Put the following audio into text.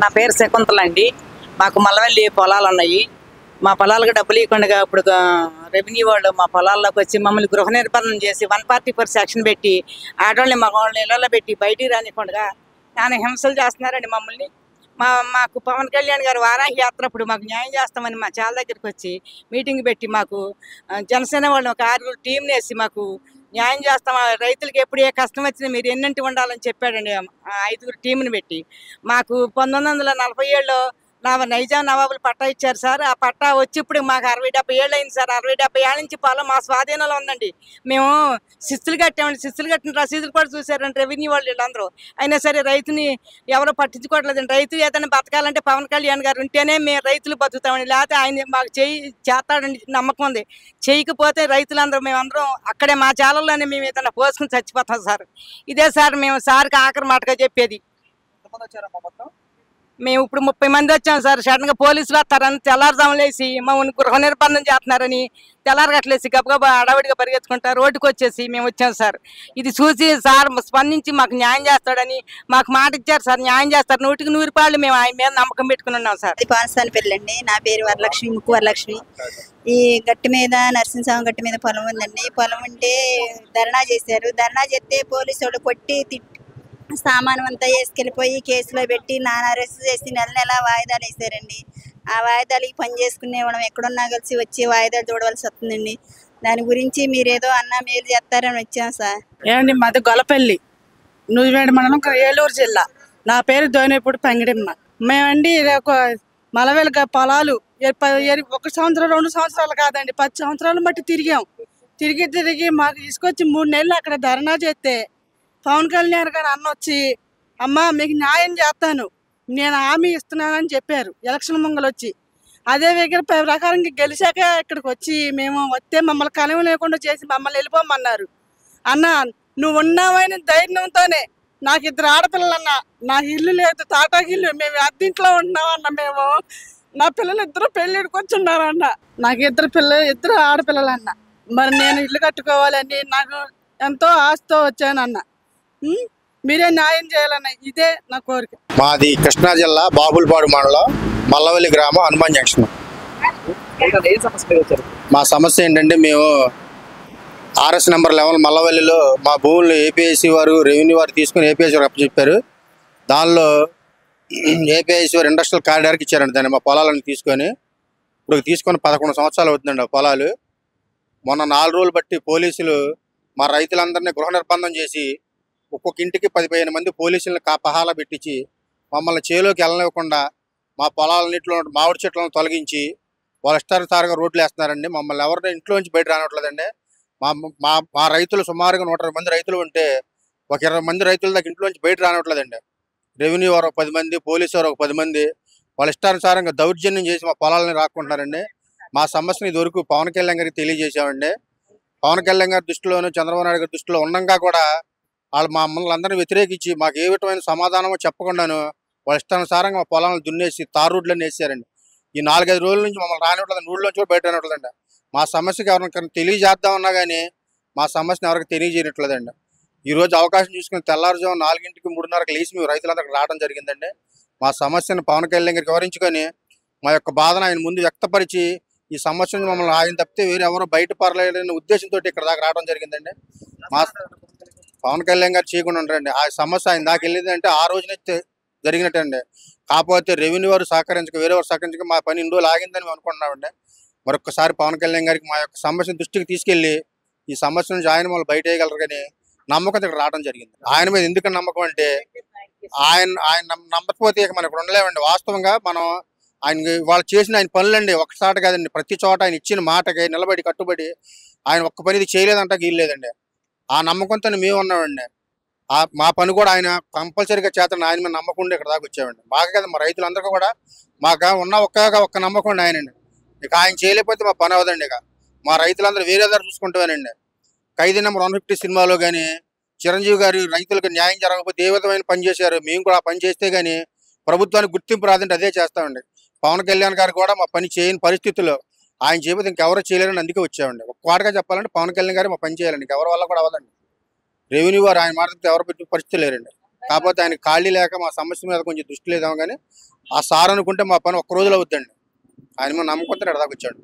నా పేరు శకుంతల అండి. మాకు మల్లవెల్లి పొలాలు ఉన్నాయి. మా పొలాలకు డబ్బులు ఇవ్వకుండా ఇప్పుడు రెవెన్యూ వాళ్ళు మా పొలాల్లోకి వచ్చి మమ్మల్ని గృహ నిర్బంధం చేసి 144 సెక్షన్ పెట్టి ఆడవాళ్ళని మగవాళ్ళని ఇళ్లలో పెట్టి బయటికి రానికుండా చాలా హింసలు చేస్తున్నారండి మమ్మల్ని. మాకు పవన్ కళ్యాణ్ గారు వారాహి యాత్ర అప్పుడు మాకు న్యాయం చేస్తామని మా చాలా దగ్గరికి వచ్చి మీటింగ్ పెట్టి మాకు జనసేన వాళ్ళు ఒక 6 టీంని వేసి మాకు న్యాయం చేస్తాం, రైతులకి ఎప్పుడు ఏ కష్టం వచ్చినా మీరు ఎన్నింటి ఉండాలని చెప్పాడండి. 5 టీంని పెట్టి మాకు 1947లో నైజాం నవాబులు పట్టా ఇచ్చారు సార్. ఆ పట్టా వచ్చి ఇప్పుడు మాకు 60-70 ఏళ్ళు అయింది సార్. 60-70 ఏళ్ళ నుంచి పొలం మా స్వాధీనంలో ఉందండి. మేము శిస్తులు కట్టామండి. శిస్తులు కట్టిన రసీదులు కూడా చూసారండి రెవెన్యూ వాళ్ళు వీళ్ళందరూ. అయినా సరే రైతుని ఎవరో పట్టించుకోవట్లేదండి. రైతు ఏదైనా బతకాలంటే పవన్ కళ్యాణ్ గారు ఉంటేనే మేము రైతులు బతుకుతామండి. లేకపోతే ఆయన మాకు చేస్తాడని నమ్మకం ఉంది. చేయకపోతే రైతులందరూ మేమందరం అక్కడే మా చాలల్లోనే మేము ఏదైనా పోసుకుని చచ్చిపోతాం సార్. ఇదే సార్ మేము సార్కి ఆఖరి మాటగా చెప్పేది. మేము ఇప్పుడు 30 మంది వచ్చాం సార్. సడన్గా పోలీసులు వస్తారని తెల్లారుజాములు వేసి మమ్మల్ని గృహ నిర్బంధం చేస్తున్నారని తెల్లారగట్లేసి గబగబా అడవిడిగా పరిగెత్తుకుంటా రోడ్డుకు వచ్చేసి మేము వచ్చాం సార్. ఇది చూసి సార్ స్పందించి మాకు న్యాయం చేస్తాడని మాకు మాట ఇచ్చారు సార్. న్యాయం చేస్తారు 100కి 100 రూపాయలు మేము ఆయన మీద నమ్మకం పెట్టుకుని ఉన్నాం సార్. అది పానసాని పెళ్ళండి. నా పేరు వరలక్ష్మి, ముక్కు వరలక్ష్మి. ఈ గట్టి మీద నరసింహస్వామి గట్టి మీద పొలం ఉందండి. పొలం ఉంటే ధర్నా చేశారు. ధర్నా చేస్తే పోలీసు వాళ్ళు కొట్టి సామాను అంతా వేసుకెళ్ళిపోయి కేసులో పెట్టి నాన్న అరెస్ట్ చేసి నెల వాయిదాలు వేసారండి. ఆ వాయిదాలకి పని చేసుకునే వాళ్ళం ఎక్కడున్నా కలిసి వచ్చి వాయిదాలు చూడవలసి వస్తుందండి. దాని గురించి మీరేదో అన్నా మేలు చేస్తారని వచ్చాం సార్. ఏమండి, మాది గొల్లపల్లి, నూజివేడి మండలం, ఏలూరు జిల్లా. నా పేరు దోనేపూడి పెంగడమ్మ. మేమండి ఒక మలవేలు పొలాలు 1 సంవత్సరం 2 సంవత్సరాలు కాదండి 10 సంవత్సరాలు బట్టి తిరిగాం. తిరిగి మాకు తీసుకొచ్చి 3 నెలలు అక్కడ ధర్నా చేస్తే పవన్ కళ్యాణ్ గారు అన్న వచ్చి అమ్మా మీకు న్యాయం చేస్తాను, నేను హామీ ఇస్తున్నానని చెప్పారు ఎలక్షన్ ముంగలు వచ్చి. అదే ప్రకారంగా గెలిచాక ఇక్కడికి వచ్చి మేము వస్తే మమ్మల్ని కలవ లేకుండా చేసి మమ్మల్ని వెళ్ళిపోమన్నారు. అన్న నువ్వు ఉన్నావని ధైర్యంతోనే నాకు 2 ఆడపిల్లలన్నా, నాకు ఇల్లు లేదు, తాటాకి ఇల్లు, మేము అద్దీంట్లో ఉన్నామన్న. మేము నా పిల్లలు 2 పెళ్ళిడికి వచ్చి ఉన్నారన్న. నాకు 2 ఆడపిల్లలన్న. మరి నేను ఇల్లు కట్టుకోవాలని నాకు ఎంతో ఆశతో వచ్చానన్న. మీరే న్యాయం చేయాలన్న, ఇదే నా కోరిక. మాది కృష్ణా జిల్లా బాబులపాడు మండలం మల్లవెల్లి గ్రామం హనుమాన్ జంక్షన్. మా సమస్య ఏంటంటే మేము RS నెంబర్ 11 మల్లవెల్లిలో మా భూములు ఏపీఐసి వారు రెవెన్యూ వారు తీసుకుని ఏపీఐసి వారు అప్పచెప్పారు. దానిలో ఏపీఐసి వారు ఇండస్ట్రియల్ కారిడార్కి ఇచ్చారండి. దాన్ని మా పొలాలను తీసుకొని ఇప్పుడు 11 సంవత్సరాలు అవుతుందండి. ఆ పొలాలు మొన్న 4 రోజులు బట్టి పోలీసులు మా రైతులందరినీ గృహ నిర్బంధం చేసి ఒక్కొక్క ఇంటికి 10-15 మంది పోలీసులను పహాలా పెట్టించి మమ్మల్ని చేలోకి వెళ్ళనివ్వకుండా మా పొలాలన్నింటిలో మామిడి చెట్లను తొలగించి వాళ్ళ ఇష్టానుసారంగా రోడ్లు వేస్తున్నారండి. మమ్మల్ని ఎవరిని ఇంట్లోంచి బయట రానట్లేదండి. మా రైతులు సుమారుగా 120 మంది రైతులు ఉంటే ఒక 20 మంది రైతుల దాకా ఇంట్లోంచి బయట రానట్లేదండి. రెవెన్యూ వారు 10 మంది, పోలీసు వారు 10 మంది వాళ్ళ ఇష్టానుసారంగా దౌర్జన్యం చేసి మా పొలాలని రాకుంటున్నారండి. మా సమస్యని ఇదివరకు పవన్ కళ్యాణ్ గారికి తెలియజేసామండి. పవన్ కళ్యాణ్ గారి దృష్టిలోను చంద్రబాబు నాయుడు గారి దృష్టిలో ఉండగా కూడా వాళ్ళు మమ్మల్ని అందరినీ వ్యతిరేకించి మాకు ఏ విధమైన సమాధానమో చెప్పకుండాను వాళ్ళ ఇష్టానుసారంగా మా పొలాలను దున్నేసి తారు రోడ్లన్నీ వేసారండి. ఈ 4-5 రోజుల నుంచి మమ్మల్ని రానివ్వట్లేదు, ఊళ్ళోంచి కూడా బయట రానివ్వట్లేదండి. మా సమస్యకి ఎవరికైనా తెలియజేద్దామన్నా కానీ మా సమస్యను ఎవరికి తెలియజేయట్లేదండి. ఈరోజు అవకాశం చూసుకుని తెల్లారుజాము 4కి 3:30కి లేచి మేము రైతులందరికీ రావడం జరిగిందండి. మా సమస్యను పవన్ కళ్యాణ్ గారికి వివరించుకొని మా యొక్క బాధను ఆయన ముందు వ్యక్తపరిచి ఈ సమస్యను మమ్మల్ని ఆయన తప్పితే వేరే ఎవరో బయట పర్లేదనే ఉద్దేశంతో ఇక్కడ దాకా రావడం జరిగిందండి. మా పవన్ కళ్యాణ్ గారు చేయకుండా ఉంటారండి. ఆ సమస్య ఆయన దాకా వెళ్ళేది అంటే ఆ రోజునే జరిగినట్టండి. కాకపోతే రెవెన్యూ వారు సహకరించక వేరే వారు సహకరించక మా పని 2 రోజులు ఆగిందని మేము అనుకుంటున్నామండి. మరొకసారి పవన్ కళ్యాణ్ గారికి మా యొక్క సమస్యను దృష్టికి తీసుకెళ్లి ఈ సమస్య నుంచి ఆయన మమ్మల్ని బయట వేయగలరు కానీ నమ్మకంతో ఇక్కడ రావడం జరిగింది. ఆయన మీద ఎందుకని నమ్మకం అంటే ఆయన నమ్మకపోతే మనం ఇక్కడ ఉండలేమండి. వాస్తవంగా మనం వాళ్ళు చేసిన ఆయన పనులండి ఒకసారి కాదండి, ప్రతి చోట ఆయన ఇచ్చిన మాటకి నిలబడి కట్టుబడి ఆయన ఒక్క పని ఇది చేయలేదంట గీయలేదండి. ఆ నమ్మకంతో మేము ఉన్నామండి. మా పని కూడా ఆయన కంపల్సరీగా చేతను ఆయన మీద నమ్మకం ఇక్కడ దాకా వచ్చామండి. మాకు కదా మా రైతులందరికీ కూడా మాకు ఉన్న ఒక్క నమ్మకం ఆయనండి. ఇక ఆయన చేయలేకపోతే మా పని అవదండి. ఇక మా రైతులందరూ వేరే దారి చూసుకుంటామేనండి. ఖైదీ నెంబర్ 150 సినిమాలో కానీ చిరంజీవి గారు రైతులకు న్యాయం జరగకపోతే ఏ విధమైన పని చేశారు, మేము కూడా ఆ పని చేస్తే కానీ ప్రభుత్వానికి గుర్తింపు రాదంటే అదే చేస్తామండి. పవన్ కళ్యాణ్ గారు కూడా మా పని చేయని పరిస్థితుల్లో ఆయన చేయకపోతే ఇంకెవరో చేయలేరని అందుకే వచ్చామండి. ఒక్కవాటిగా చెప్పాలంటే పవన్ కళ్యాణ్ గారు మా పని చేయాలండి, ఇంకెవరి వల్ల కూడా అవ్వదండి. రెవెన్యూ వారు ఆయన మాట ఎవరు పెట్టిన పరిస్థితి లేరండి. కాకపోతే ఆయన ఖాళీ లేక మా సమస్య మీద కొంచెం దృష్టి లేదాము కానీ ఆ సార్ అనుకుంటే మా పని ఒక్క రోజులో అవుద్దండి. ఆయన మీద నమ్మకంతో ఎడదాకా వచ్చాడు.